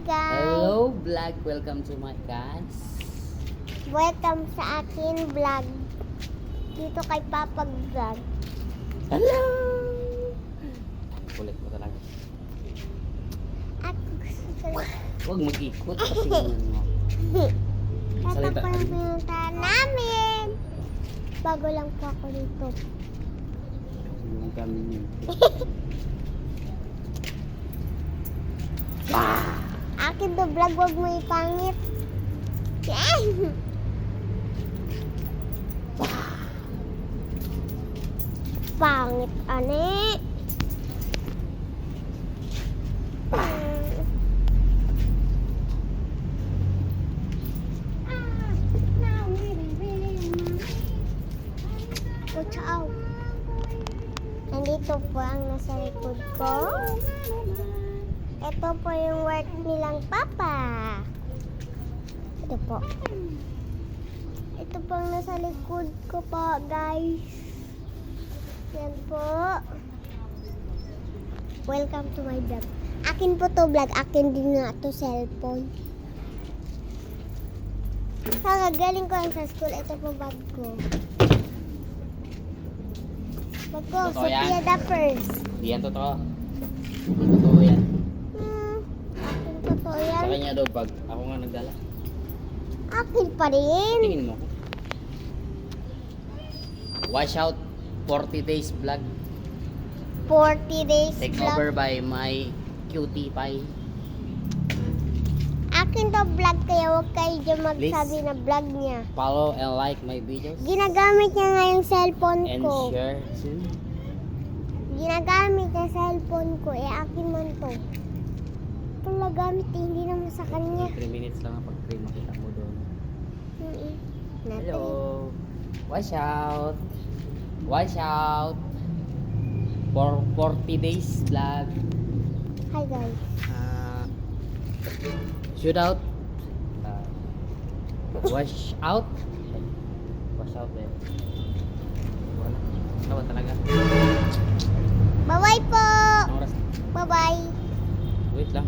guys! Hello vlog, welcome to my guys. Welcome sa akin vlog. Dito kay Papa Vlog. Hello! Kulit mo talaga. At gusto Huwag mag-ikot kasi yun mo. Ito Salita. po yung pinunta namin. Bago lang po ako dito. Yung kami yun. Akin to vlog, wag mo ipangit. Pangit, ane. Ciao. Nandito po ang nasa likod ko. Ito po yung work nilang papa. Ito po. Ito po ang nasa likod ko po, guys. Yan po. Welcome to my vlog. Akin po to vlog. Akin din nga to cellphone. Kagagaling ko lang sa school. Ito po bag ko. Bag ko, Totoo yan? Sophia the First. Hindi yan totoo. Hindi totoo yan. Akin totoo yan. Sa kanya daw bag. Ako nga nagdala. Akin pa rin. Tingin mo. Wash out 40 days vlog. 40 days Take vlog. over by my cutie pie. Akin to vlog, kaya huwag kayo dyan magsabi na vlog niya. Follow and like my videos. Ginagamit niya nga yung cellphone And ko. share soon. Ginagamit niya cellphone ko. Akin man to. Ito nagamit hindi naman sa kanya. 3 minutes lang ang pag-cream makita mo doon. Natin. Hello. Wash out. Wash out. For 40 days vlog. Hi guys. Shoot out. Wash out. Wash out eh. Wala. Wala talaga. Bye-bye po. Anong oras? Bye-bye. Wait lang.